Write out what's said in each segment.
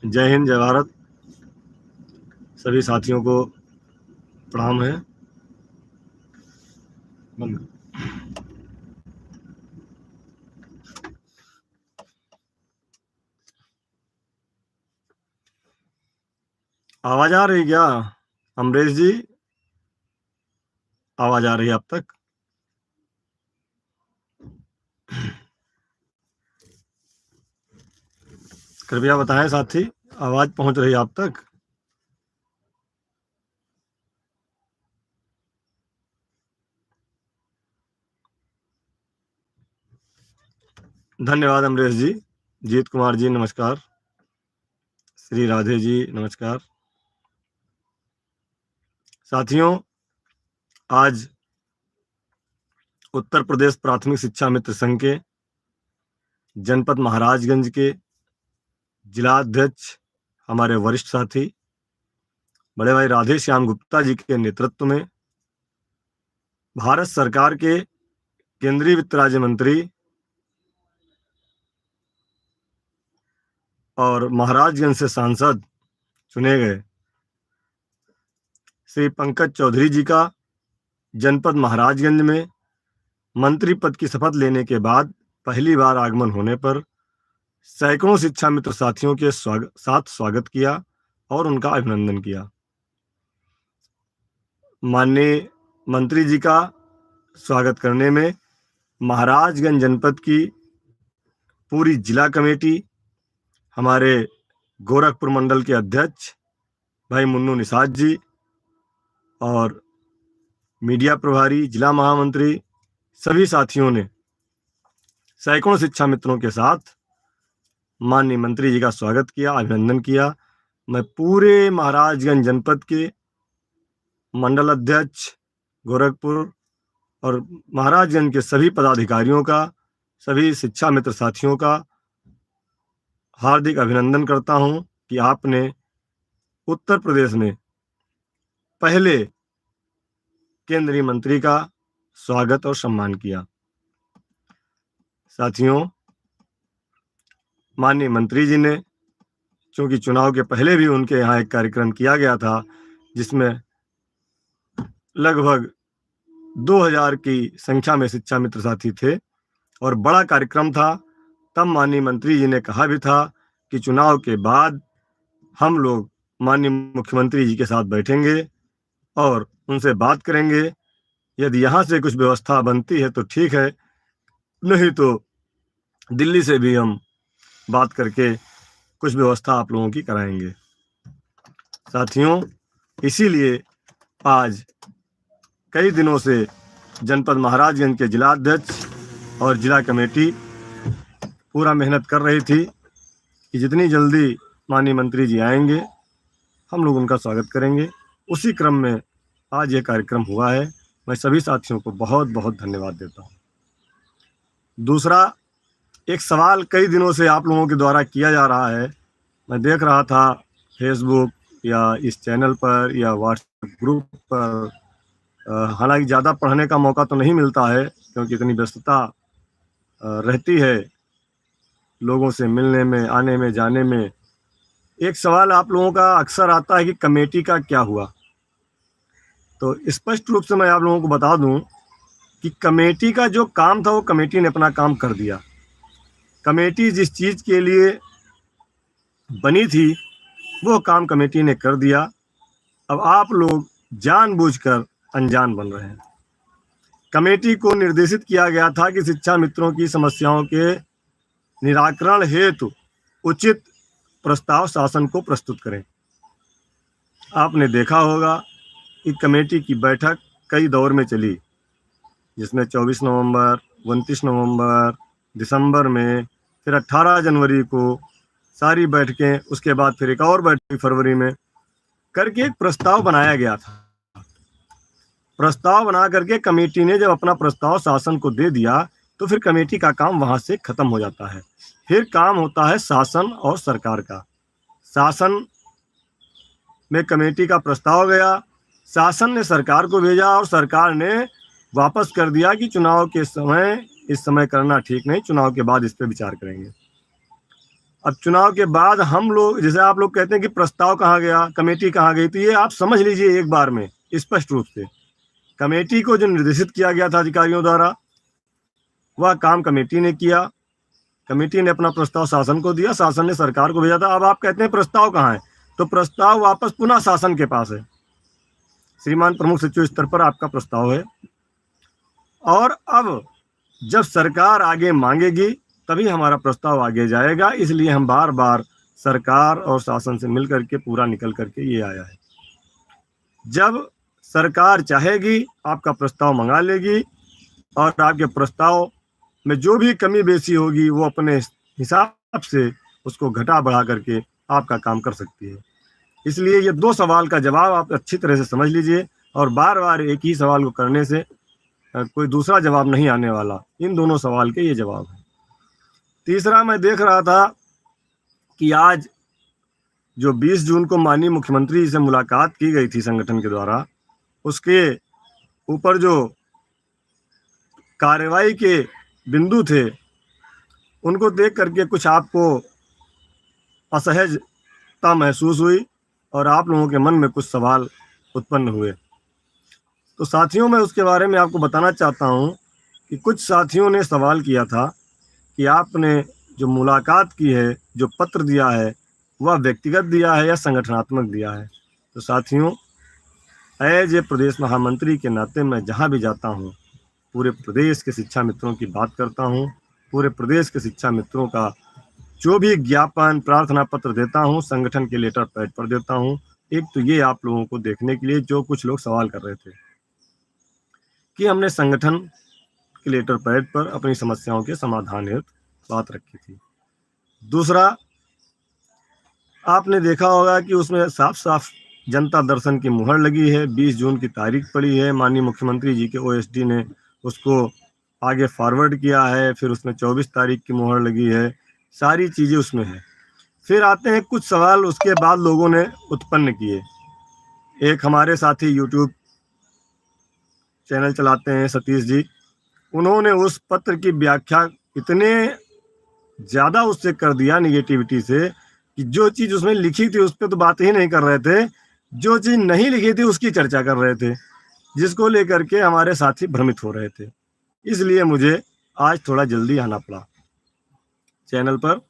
जय हिंद, जय भारत। सभी साथियों को प्रणाम है। आवाज आ रही क्या अमरेश जी? आवाज आ रही है अब तक? कृपया बताएं साथी, आवाज पहुंच रही है आप तक? धन्यवाद अमरेश जी। जीत कुमार जी नमस्कार। श्री राधे जी नमस्कार। साथियों, आज उत्तर प्रदेश प्राथमिक शिक्षा मित्र संघ के जनपद महाराजगंज के जिलाध्यक्ष, हमारे वरिष्ठ साथी बड़े भाई राधे श्याम गुप्ता जी के नेतृत्व में भारत सरकार के केंद्रीय वित्त राज्य मंत्री और महाराजगंज से सांसद चुने गए श्री पंकज चौधरी जी का जनपद महाराजगंज में मंत्री पद की शपथ लेने के बाद पहली बार आगमन होने पर सैकड़ों शिक्षा मित्र साथियों के साथ स्वागत किया और उनका अभिनंदन किया। माननीय मंत्री जी का स्वागत करने में महाराजगंज जनपद की पूरी जिला कमेटी, हमारे गोरखपुर मंडल के अध्यक्ष भाई मुन्नू निषाद जी और मीडिया प्रभारी, जिला महामंत्री, सभी साथियों ने सैकड़ों शिक्षा मित्रों के साथ माननीय मंत्री जी का स्वागत किया, अभिनंदन किया। मैं पूरे महाराजगंज जनपद के मंडल अध्यक्ष गोरखपुर और महाराजगंज के सभी पदाधिकारियों का, सभी शिक्षा मित्र साथियों का हार्दिक अभिनंदन करता हूं कि आपने उत्तर प्रदेश में पहले केंद्रीय मंत्री का स्वागत और सम्मान किया। साथियों, माननीय मंत्री जी ने, चूंकि चुनाव के पहले भी उनके यहाँ एक कार्यक्रम किया गया था जिसमें लगभग 2000 की संख्या में शिक्षा मित्र साथी थे और बड़ा कार्यक्रम था, तब माननीय मंत्री जी ने कहा भी था कि चुनाव के बाद हम लोग माननीय मुख्यमंत्री जी के साथ बैठेंगे और उनसे बात करेंगे। यदि यहाँ से कुछ व्यवस्था बनती है तो ठीक है, नहीं तो दिल्ली से भी हम बात करके कुछ व्यवस्था आप लोगों की कराएंगे। साथियों, इसीलिए आज कई दिनों से जनपद महाराजगंज के जिलाध्यक्ष और जिला कमेटी पूरा मेहनत कर रही थी कि जितनी जल्दी माननीय मंत्री जी आएंगे हम लोग उनका स्वागत करेंगे। उसी क्रम में आज ये कार्यक्रम हुआ है। मैं सभी साथियों को बहुत बहुत धन्यवाद देता हूँ। दूसरा, एक सवाल कई दिनों से आप लोगों के द्वारा किया जा रहा है, मैं देख रहा था फेसबुक या इस चैनल पर या व्हाट्सएप ग्रुप पर। हालांकि ज़्यादा पढ़ने का मौका तो नहीं मिलता है क्योंकि इतनी व्यस्तता रहती है लोगों से मिलने में, आने में, जाने में। एक सवाल आप लोगों का अक्सर आता है कि कमेटी का क्या हुआ। तो स्पष्ट रूप से मैं आप लोगों को बता दूं कि कमेटी का जो काम था वो कमेटी ने अपना काम कर दिया। कमेटी जिस चीज़ के लिए बनी थी वो काम कमेटी ने कर दिया। अब आप लोग जानबूझकर अनजान बन रहे हैं। कमेटी को निर्देशित किया गया था कि शिक्षा मित्रों की समस्याओं के निराकरण हेतु उचित प्रस्ताव शासन को प्रस्तुत करें। आपने देखा होगा कि कमेटी की बैठक कई दौर में चली, जिसमें 24 नवंबर, 29 नवंबर, दिसंबर में, फिर 18 जनवरी को सारी बैठकें, उसके बाद फिर एक और बैठक फरवरी में करके एक प्रस्ताव बनाया गया था। प्रस्ताव बना करके कमेटी ने जब अपना प्रस्ताव शासन को दे दिया तो फिर कमेटी का काम वहां से खत्म हो जाता है। फिर काम होता है शासन और सरकार का। शासन में कमेटी का प्रस्ताव गया, शासन ने सरकार को भेजा और सरकार ने वापस कर दिया कि चुनाव के समय इस समय करना ठीक नहीं, चुनाव के बाद इस पर विचार करेंगे। अब चुनाव के बाद हम लोग, जैसे आप लोग कहते हैं कि प्रस्ताव कहाँ गया, कमेटी कहाँ गई, तो ये आप समझ लीजिए एक बार में स्पष्ट रूप से, कमेटी को जो निर्देशित किया गया था अधिकारियों द्वारा, वह काम कमेटी ने किया। कमेटी ने अपना प्रस्ताव शासन को दिया, शासन ने सरकार को भेजा था। अब आप कहते हैं प्रस्ताव कहाँ है, तो प्रस्ताव वापस पुनः शासन के पास है। श्रीमान प्रमुख सचिव स्तर पर आपका प्रस्ताव है, और अब जब सरकार आगे मांगेगी तभी हमारा प्रस्ताव आगे जाएगा। इसलिए हम बार बार सरकार और शासन से मिल करके पूरा निकल करके ये आया है। जब सरकार चाहेगी आपका प्रस्ताव मंगा लेगी, और आपके प्रस्ताव में जो भी कमी बेसी होगी वो अपने हिसाब से उसको घटा बढ़ा करके आपका काम कर सकती है। इसलिए ये दो सवाल का जवाब आप अच्छी तरह से समझ लीजिए, और बार बार एक ही सवाल को करने से कोई दूसरा जवाब नहीं आने वाला। इन दोनों सवाल के ये जवाब है। तीसरा, मैं देख रहा था कि आज जो 20 जून को माननीय मुख्यमंत्री से मुलाकात की गई थी संगठन के द्वारा, उसके ऊपर जो कार्रवाई के बिंदु थे उनको देख करके कुछ आपको असहजता महसूस हुई, और आप लोगों के मन में कुछ सवाल उत्पन्न हुए। तो साथियों, मैं उसके बारे में आपको बताना चाहता हूं कि कुछ साथियों ने सवाल किया था कि आपने जो मुलाकात की है, जो पत्र दिया है, वह व्यक्तिगत दिया है या संगठनात्मक दिया है। तो साथियों, एज ए प्रदेश महामंत्री के नाते मैं जहां भी जाता हूं, पूरे प्रदेश के शिक्षा मित्रों की बात करता हूं। पूरे प्रदेश के शिक्षा मित्रों का जो भी ज्ञापन, प्रार्थना पत्र देता हूं, संगठन के लेटर पैड पर देता हूं। एक तो ये आप लोगों को देखने के लिए, जो कुछ लोग सवाल कर रहे थे कि हमने संगठन के लेटर पैड पर अपनी समस्याओं के समाधान हेतु बात रखी थी। दूसरा, आपने देखा होगा कि उसमें साफ साफ जनता दर्शन की मुहर लगी है। 20 जून की तारीख पड़ी है, माननीय मुख्यमंत्री जी के ओएसडी ने उसको आगे फॉरवर्ड किया है, फिर उसमें 24 तारीख की मुहर लगी है, सारी चीज़ें उसमें है। फिर आते हैं कुछ सवाल उसके बाद लोगों ने उत्पन्न किए। एक हमारे साथी यूट्यूब चैनल चलाते हैं सतीश जी, उन्होंने उस पत्र की व्याख्या इतने ज़्यादा उससे कर दिया निगेटिविटी से कि जो चीज़ उसमें लिखी थी उस पर तो बात ही नहीं कर रहे थे, जो चीज़ नहीं लिखी थी उसकी चर्चा कर रहे थे, जिसको लेकर के हमारे साथी भ्रमित हो रहे थे। इसलिए मुझे आज थोड़ा जल्दी आना पड़ा चैनल पर,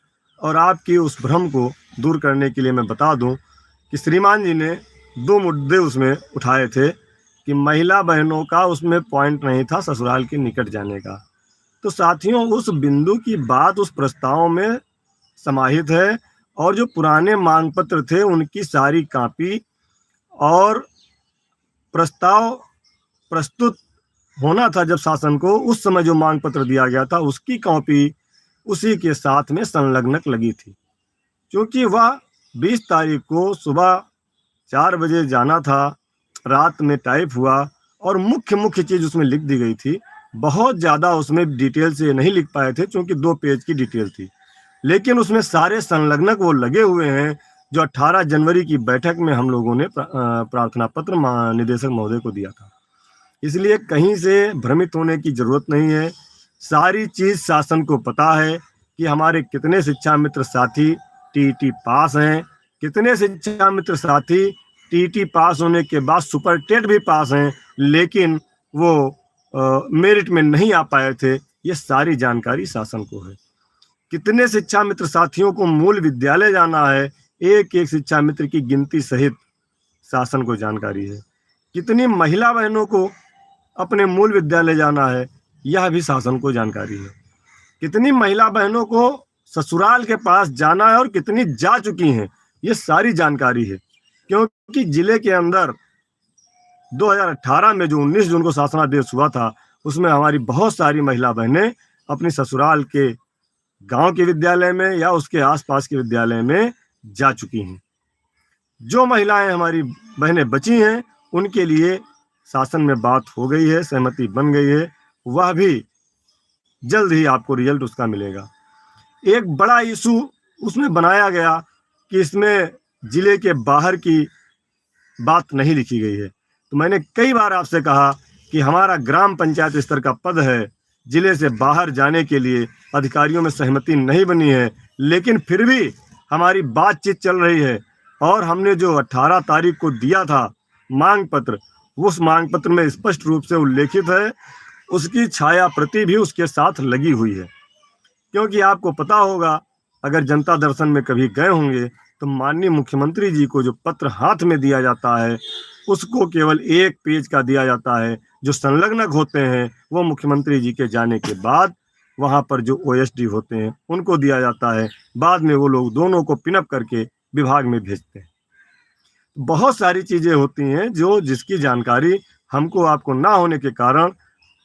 और आपकी उस भ्रम को दूर करने के लिए मैं बता दूं कि श्रीमान जी ने 2 मुद्दे उसमें उठाए थे कि महिला बहनों का उसमें पॉइंट नहीं था ससुराल के निकट जाने का। तो साथियों, उस बिंदु की बात उस प्रस्ताव में समाहित है, और जो पुराने मांग पत्र थे उनकी सारी कॉपी और प्रस्ताव प्रस्तुत होना था जब शासन को, उस समय जो मांग पत्र दिया गया था उसकी कॉपी उसी के साथ में संलग्नक लगी थी। क्योंकि वह 20 तारीख को सुबह 4 बजे जाना था, रात में टाइप हुआ, और मुख्य चीज़ उसमें लिख दी गई थी। बहुत ज़्यादा उसमें डिटेल से नहीं लिख पाए थे क्योंकि 2 पेज की डिटेल थी, लेकिन उसमें सारे संलग्नक वो लगे हुए हैं जो 18 जनवरी की बैठक में हम लोगों ने प्रार्थना पत्र निदेशक महोदय को दिया था। इसलिए कहीं से भ्रमित होने की जरूरत नहीं है। सारी चीज़ शासन को पता है कि हमारे कितने शिक्षा मित्र साथी टीईटी पास हैं, कितने शिक्षा मित्र साथी टीईटी पास होने के बाद सुपर टेट भी पास हैं, लेकिन वो मेरिट में नहीं आ पाए थे। ये सारी जानकारी शासन को है। कितने शिक्षा मित्र साथियों को मूल विद्यालय जाना है, एक एक शिक्षा मित्र की गिनती सहित शासन को जानकारी है। कितनी महिला बहनों को अपने मूल विद्यालय जाना है, यह भी शासन को जानकारी है। कितनी महिला बहनों को ससुराल के पास जाना है और कितनी जा चुकी हैं, ये सारी जानकारी है। क्योंकि जिले के अंदर 2018 में जो 19 जून को शासनादेश हुआ था, उसमें हमारी बहुत सारी महिला बहनें अपनी ससुराल के गांव के विद्यालय में या उसके आसपास के विद्यालय में जा चुकी हैं। जो महिलाएं हमारी बहनें बची हैं, उनके लिए शासन में बात हो गई है, सहमति बन गई है, वह भी जल्द ही आपको रिजल्ट उसका मिलेगा। एक बड़ा इशू उसमें बनाया गया कि इसमें जिले के बाहर की बात नहीं लिखी गई है। तो मैंने कई बार आपसे कहा कि हमारा ग्राम पंचायत स्तर का पद है, जिले से बाहर जाने के लिए अधिकारियों में सहमति नहीं बनी है, लेकिन फिर भी हमारी बातचीत चल रही है और हमने जो 18 तारीख को दिया था मांग पत्र, उस मांग पत्र में स्पष्ट रूप से उल्लेखित है, उसकी छाया प्रति भी उसके साथ लगी हुई है। क्योंकि आपको पता होगा, अगर जनता दर्शन में कभी गए होंगे तो माननीय मुख्यमंत्री जी को जो पत्र हाथ में दिया जाता है उसको केवल 1 पेज का दिया जाता है। जो संलग्नक होते हैं वो मुख्यमंत्री जी के जाने के बाद वहाँ पर जो ओएसडी होते हैं उनको दिया जाता है। बाद में वो लोग दोनों को पिनअप करके विभाग में भेजते हैं। बहुत सारी चीज़ें होती हैं जो जिसकी जानकारी हमको आपको ना होने के कारण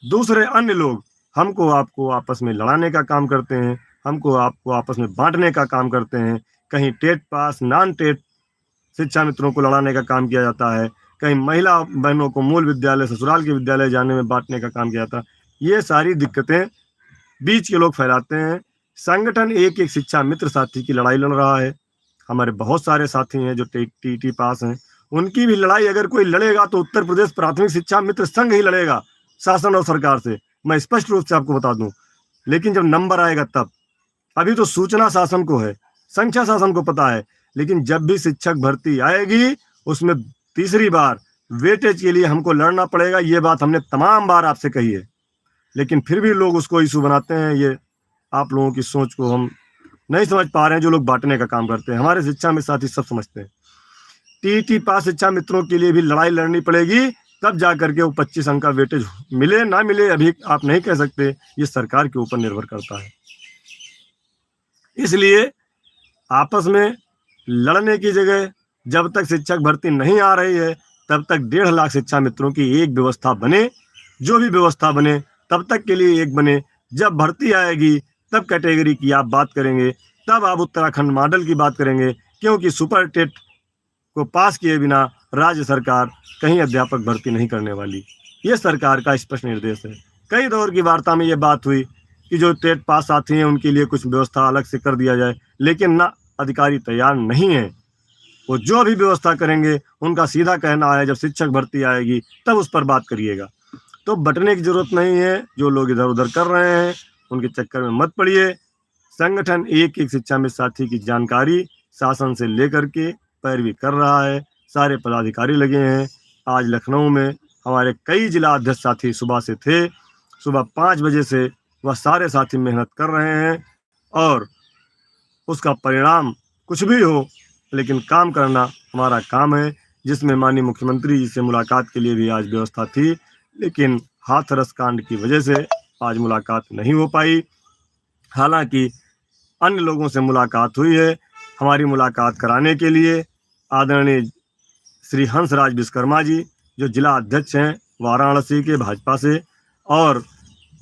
दूसरे अन्य लोग हमको आपको आपस में लड़ाने का काम करते हैं, हमको आपको आपस में बांटने का काम करते हैं। कहीं टेट पास नॉन टेट शिक्षा मित्रों को लड़ाने का काम किया जाता है, कहीं महिला बहनों को मूल विद्यालय ससुराल के विद्यालय जाने में बांटने का काम किया जाता है। ये सारी दिक्कतें बीच के लोग फैलाते हैं। संगठन एक एक शिक्षा मित्र साथी की लड़ाई लड़ रहा है। हमारे बहुत सारे साथी हैं जो टीटी पास हैं, उनकी भी लड़ाई अगर कोई लड़ेगा तो उत्तर प्रदेश प्राथमिक शिक्षा मित्र संघ ही लड़ेगा शासन और सरकार से, मैं स्पष्ट रूप से आपको बता दूं। लेकिन जब नंबर आएगा तब, अभी तो सूचना शासन को है, संख्या शासन को पता है, लेकिन जब भी शिक्षक भर्ती आएगी उसमें तीसरी बार वेटेज के लिए हमको लड़ना पड़ेगा। ये बात हमने तमाम बार आपसे कही है, लेकिन फिर भी लोग उसको इशू बनाते हैं। ये आप लोगों की सोच को हम नहीं समझ पा रहे हैं, जो लोग बांटने का काम करते हैं। हमारे शिक्षा में साथी सब समझते हैं। टीटी पास शिक्षा मित्रों के लिए भी लड़ाई लड़नी पड़ेगी, तब जा करके वो 25 अंक का वेटेज मिले ना मिले अभी आप नहीं कह सकते, ये सरकार के ऊपर निर्भर करता है। इसलिए आपस में लड़ने की जगह जब तक शिक्षक भर्ती नहीं आ रही है तब तक 1.5 लाख शिक्षा मित्रों की एक व्यवस्था बने, जो भी व्यवस्था बने तब तक के लिए एक बने। जब भर्ती आएगी तब कैटेगरी की आप बात करेंगे, तब आप उत्तराखंड मॉडल की बात करेंगे, क्योंकि सुपर टेट को पास किए बिना राज्य सरकार कहीं अध्यापक भर्ती नहीं करने वाली। ये सरकार का स्पष्ट निर्देश है। कई दौर की वार्ता में ये बात हुई कि जो टेट पास साथी हैं उनके लिए कुछ व्यवस्था अलग से कर दिया जाए, लेकिन ना अधिकारी तैयार नहीं है। वो जो भी व्यवस्था करेंगे उनका सीधा कहना है जब शिक्षक भर्ती आएगी तब उस पर बात करिएगा। तो बटने की जरूरत नहीं है। जो लोग इधर उधर कर रहे हैं उनके चक्कर में मत पड़िए। संगठन एक एक शिक्षा में साथी की जानकारी शासन से लेकर के पैरवी कर रहा है। सारे पदाधिकारी लगे हैं। आज लखनऊ में हमारे कई जिला अध्यक्ष साथी सुबह से थे। सुबह 5 बजे से वह सारे साथी मेहनत कर रहे हैं और उसका परिणाम कुछ भी हो, लेकिन काम करना हमारा काम है। जिसमें माननीय मुख्यमंत्री जी से मुलाकात के लिए भी आज व्यवस्था थी, लेकिन हाथरस कांड की वजह से आज मुलाकात नहीं हो पाई। हालांकि अन्य लोगों से मुलाकात हुई है। हमारी मुलाकात कराने के लिए आदरणीय श्री हंसराज विश्वकर्मा जी जो जिला अध्यक्ष हैं वाराणसी के भाजपा से और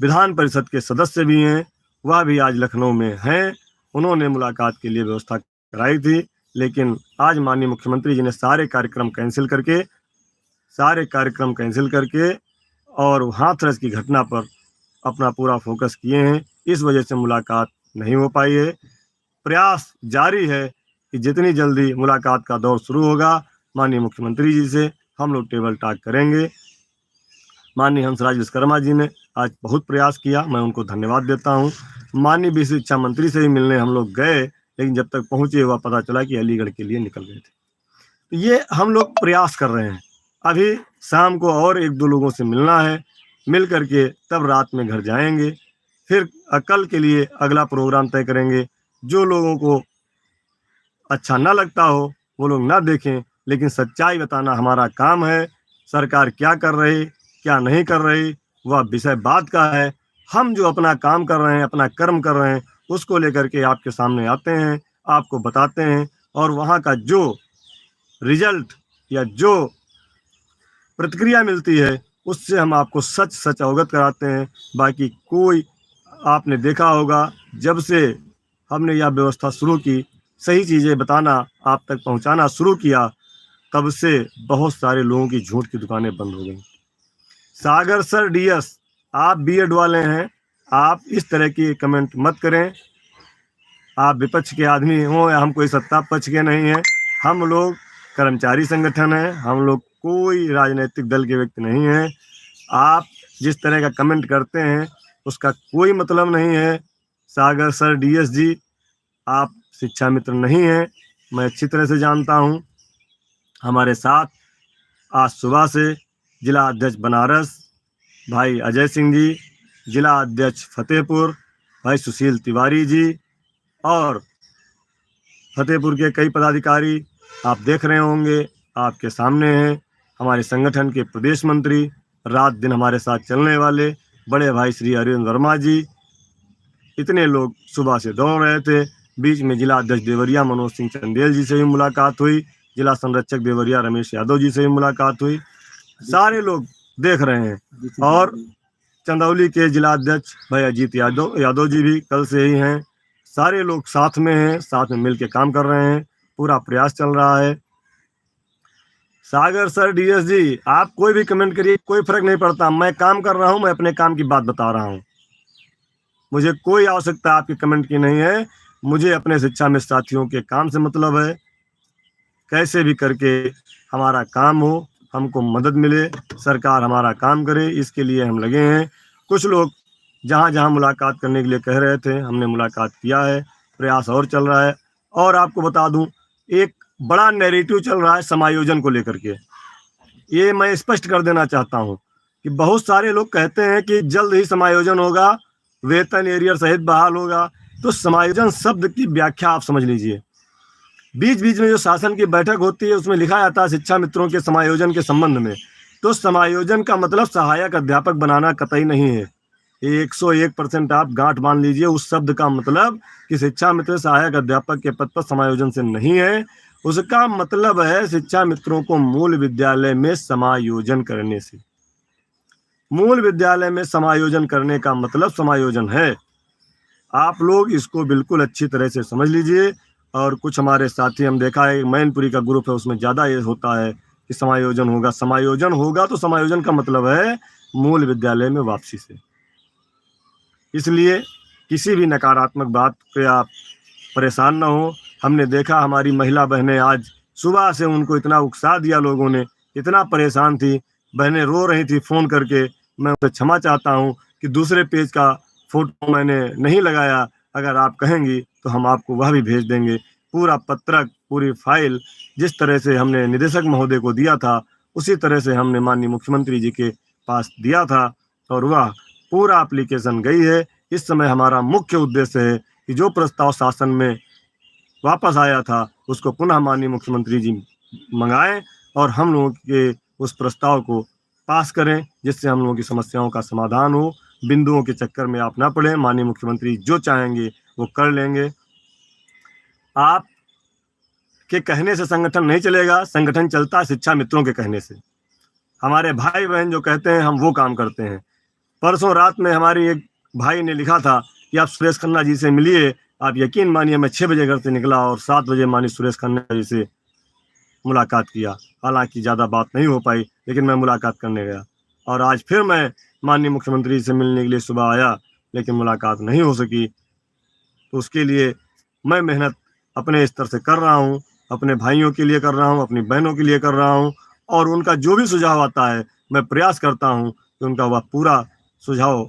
विधान परिषद के सदस्य भी हैं, वह भी आज लखनऊ में हैं। उन्होंने मुलाकात के लिए व्यवस्था कराई थी, लेकिन आज माननीय मुख्यमंत्री जी ने सारे कार्यक्रम कैंसिल करके और हाथरस की घटना पर अपना पूरा फोकस किए हैं। इस वजह से मुलाकात नहीं हो पाई है। प्रयास जारी है कि जितनी जल्दी मुलाकात का दौर शुरू होगा माननीय मुख्यमंत्री जी से हम लोग टेबल टॉक करेंगे। माननीय हंसराज विश्वकर्मा जी ने आज बहुत प्रयास किया, मैं उनको धन्यवाद देता हूँ। माननीय विश्व शिक्षा मंत्री से ही मिलने हम लोग गए, लेकिन जब तक पहुँचे हुआ पता चला कि अलीगढ़ के लिए निकल गए थे। तो ये हम लोग प्रयास कर रहे हैं। अभी शाम को और 1-2 लोगों से मिलना है, मिल करके तब रात में घर जाएंगे। फिर कल के लिए अगला प्रोग्राम तय करेंगे। जो लोगों को अच्छा ना लगता हो वो लोग ना देखें, लेकिन सच्चाई बताना हमारा काम है। सरकार क्या कर रही क्या नहीं कर रही वह विषय बात का है। हम जो अपना काम कर रहे हैं, अपना कर्म कर रहे हैं, उसको लेकर के आपके सामने आते हैं, आपको बताते हैं और वहाँ का जो रिजल्ट या जो प्रतिक्रिया मिलती है उससे हम आपको सच सच अवगत कराते हैं। बाकी कोई आपने देखा होगा जब से हमने यह व्यवस्था शुरू की, सही चीज़ें बताना आप तक पहुंचाना शुरू किया, तब से बहुत सारे लोगों की झूठ की दुकानें बंद हो गई। सागर सर डीएस आप बीएड वाले हैं, आप इस तरह की कमेंट मत करें। आप विपक्ष के आदमी हो या हम कोई सत्ता पक्ष के नहीं हैं। हम लोग कर्मचारी संगठन हैं, हम लोग कोई राजनीतिक दल के व्यक्ति नहीं हैं। आप जिस तरह का कमेंट करते हैं उसका कोई मतलब नहीं है। सागर सर डीएस जी, आप शिक्षा मित्र नहीं हैं, मैं अच्छी तरह से जानता हूँ। हमारे साथ आज सुबह से जिला अध्यक्ष बनारस भाई अजय सिंह जी, जिला अध्यक्ष फतेहपुर भाई सुशील तिवारी जी, और फतेहपुर के कई पदाधिकारी आप देख रहे होंगे, आपके सामने हैं। हमारे संगठन के प्रदेश मंत्री, रात दिन हमारे साथ चलने वाले बड़े भाई श्री अरविंद वर्मा जी, इतने लोग सुबह से दौड़ रहे थे। बीच में जिला अध्यक्ष देवरिया मनोज सिंह चंदेल जी से भी मुलाकात हुई, जिला संरक्षक देवरिया रमेश यादव जी से भी मुलाकात हुई। सारे लोग देख रहे हैं। और चंदौली के जिला अध्यक्ष भाई अजीत यादव जी भी कल से ही हैं। सारे लोग साथ में हैं, साथ में मिलकर काम कर रहे हैं, पूरा प्रयास चल रहा है। सागर सर डीएस जी, आप कोई भी कमेंट करिए, कोई फर्क नहीं पड़ता। मैं काम कर रहा हूं, मैं अपने काम की बात बता रहा हूं। मुझे कोई आवश्यकता आपके कमेंट की नहीं है। मुझे अपने शिक्षा में साथियों के काम से मतलब है। कैसे भी करके हमारा काम हो, हमको मदद मिले, सरकार हमारा काम करे, इसके लिए हम लगे हैं। कुछ लोग जहाँ जहाँ मुलाकात करने के लिए कह रहे थे, हमने मुलाकात किया है, प्रयास और चल रहा है। और आपको बता दूं, एक बड़ा नैरेटिव चल रहा है समायोजन को लेकर के। ये मैं स्पष्ट कर देना चाहता हूँ कि बहुत सारे लोग कहते हैं कि जल्द ही समायोजन होगा, वेतन एरियर सहित बहाल होगा। तो समायोजन शब्द की व्याख्या आप समझ लीजिए। बीच बीच में जो शासन की बैठक होती है, उसमें लिखा जाता है शिक्षा मित्रों के समायोजन के संबंध में। तो समायोजन का मतलब सहायक अध्यापक बनाना कतई नहीं है। 101% आप गांठ बांध लीजिए उस शब्द का मतलब कि शिक्षा मित्र सहायक अध्यापक के पद पर समायोजन से नहीं है। उसका मतलब है शिक्षा मित्रों को मूल विद्यालय में समायोजन करने से। मूल विद्यालय में समायोजन करने का मतलब समायोजन है। आप लोग इसको बिल्कुल अच्छी तरह से समझ लीजिए। और कुछ हमारे साथी, हम देखा है मैनपुरी का ग्रुप है, उसमें ज़्यादा ये होता है कि समायोजन होगा। समायोजन होगा तो समायोजन का मतलब है मूल विद्यालय में वापसी से। इसलिए किसी भी नकारात्मक बात पे आप परेशान ना हो। हमने देखा हमारी महिला बहनें आज सुबह से, उनको इतना उकसा दिया लोगों ने, इतना परेशान थी, बहनें रो रही थी फ़ोन करके। मैं उनसे क्षमा चाहता हूँ कि दूसरे पेज का फ़ोटो मैंने नहीं लगाया। अगर आप कहेंगी तो हम आपको वह भी भेज देंगे। पूरा पत्रक, पूरी फाइल जिस तरह से हमने निदेशक महोदय को दिया था, उसी तरह से हमने माननीय मुख्यमंत्री जी के पास दिया था, और वह पूरा एप्लीकेशन गई है। इस समय हमारा मुख्य उद्देश्य है कि जो प्रस्ताव शासन में वापस आया था, उसको पुनः माननीय मुख्यमंत्री जी मंगाएं और हम लोगों के उस प्रस्ताव को पास करें, जिससे हम लोगों की समस्याओं का समाधान हो। बिंदुओं के चक्कर में आप ना पड़े। माननीय मुख्यमंत्री जो चाहेंगे वो कर लेंगे। आप के कहने से संगठन नहीं चलेगा, संगठन चलता है शिक्षा मित्रों के कहने से। हमारे भाई बहन जो कहते हैं, हम वो काम करते हैं। परसों रात में हमारी एक भाई ने लिखा था कि आप सुरेश खन्ना जी से मिलिए। आप यकीन मानिए, मैं 6 बजे घर से निकला और 7 बजे माननीय सुरेश खन्ना जी से मुलाकात किया। हालांकि ज़्यादा बात नहीं हो पाई, लेकिन मैं मुलाकात करने गया। और आज फिर मैं माननीय मुख्यमंत्री से मिलने के लिए सुबह आया, लेकिन मुलाकात नहीं हो सकी। तो उसके लिए मैं मेहनत अपने स्तर से कर रहा हूँ, अपने भाइयों के लिए कर रहा हूँ, अपनी बहनों के लिए कर रहा हूँ। और उनका जो भी सुझाव आता है, मैं प्रयास करता हूँ कि उनका वह पूरा सुझाव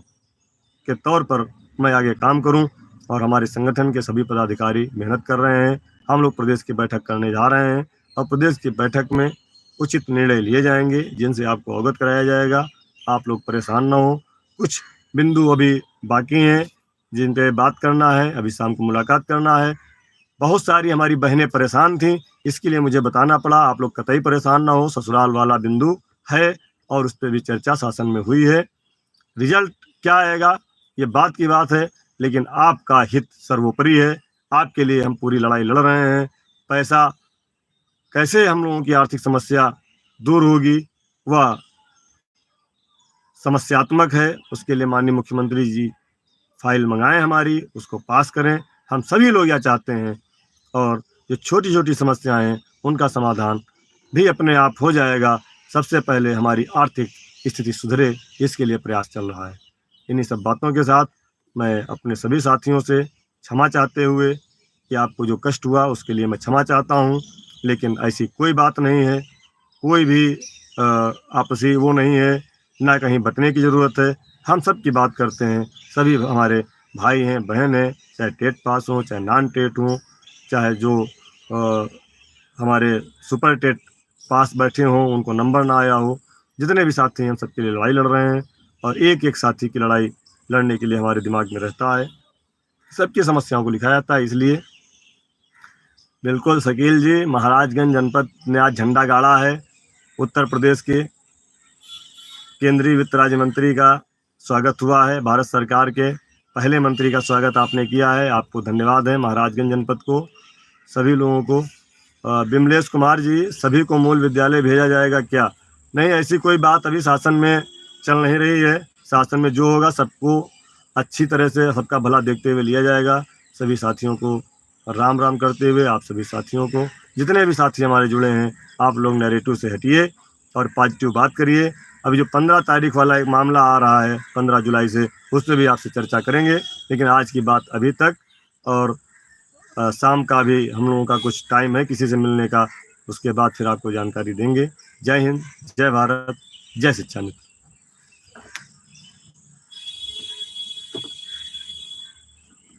के तौर पर मैं आगे काम करूं। और हमारे संगठन के सभी पदाधिकारी मेहनत कर रहे हैं। हम लोग प्रदेश की बैठक करने जा रहे हैं, और प्रदेश की बैठक में उचित निर्णय लिए जाएंगे, जिनसे आपको अवगत कराया जाएगा। आप लोग परेशान ना हो। कुछ बिंदु अभी बाकी हैं जिन पे बात करना है, अभी शाम को मुलाकात करना है। बहुत सारी हमारी बहनें परेशान थीं, इसके लिए मुझे बताना पड़ा। आप लोग कतई परेशान ना हो, ससुराल वाला बिंदु है और उस पर भी चर्चा शासन में हुई है। रिजल्ट क्या आएगा ये बात की बात है, लेकिन आपका हित सर्वोपरि है। आपके लिए हम पूरी लड़ाई लड़ रहे हैं। पैसा कैसे हम लोगों की आर्थिक समस्या दूर होगी, वह समस्यात्मक है। उसके लिए माननीय मुख्यमंत्री जी फाइल मंगाएं हमारी, उसको पास करें। हम सभी लोग यह चाहते हैं। और जो छोटी छोटी समस्याएं हैं, उनका समाधान भी अपने आप हो जाएगा। सबसे पहले हमारी आर्थिक स्थिति सुधरे, इसके लिए प्रयास चल रहा है। इन्हीं सब बातों के साथ मैं अपने सभी साथियों से क्षमा चाहते हुए, कि आपको जो कष्ट हुआ उसके लिए मैं क्षमा चाहता हूँ। लेकिन ऐसी कोई बात नहीं है, कोई भी आपसी वो नहीं है, ना कहीं बटने की ज़रूरत है। हम सब की बात करते हैं। सभी हमारे भाई हैं, बहन हैं, चाहे टेट पास हो, चाहे नॉन टेट हो, चाहे जो हमारे सुपर टेट पास बैठे हों, उनको नंबर ना आया हो, जितने भी साथी हैं हम सबके लिए लड़ाई लड़ रहे हैं। और एक एक साथी की लड़ाई लड़ने के लिए हमारे दिमाग में रहता है, सबकी समस्याओं को लिखा जाता है। इसलिए बिल्कुल शकील जी, महाराजगंज जनपद ने आज झंडा गाड़ा है। उत्तर प्रदेश के केंद्रीय वित्त राज्य मंत्री का स्वागत हुआ है, भारत सरकार के पहले मंत्री का स्वागत आपने किया है, आपको धन्यवाद है। महाराजगंज जनपद को, सभी लोगों को। विमलेश कुमार जी, सभी को मूल विद्यालय भेजा जाएगा क्या? नहीं, ऐसी कोई बात अभी शासन में चल नहीं रही है। शासन में जो होगा सबको अच्छी तरह से सबका भला देखते हुए लिया जाएगा। सभी साथियों को राम राम करते हुए, आप सभी साथियों को, जितने भी साथी हमारे जुड़े हैं, आप लोग नैरेटिव से हटिए और पॉजिटिव बात करिए। अभी जो 15 तारीख वाला एक मामला आ रहा है 15 जुलाई से, उस पर भी आपसे चर्चा करेंगे, लेकिन आज की बात अभी तक। और शाम का भी हम लोगों का कुछ टाइम है किसी से मिलने का, उसके बाद फिर आपको जानकारी देंगे। जय हिंद, जय भारत, जय शिक्षा मित्र।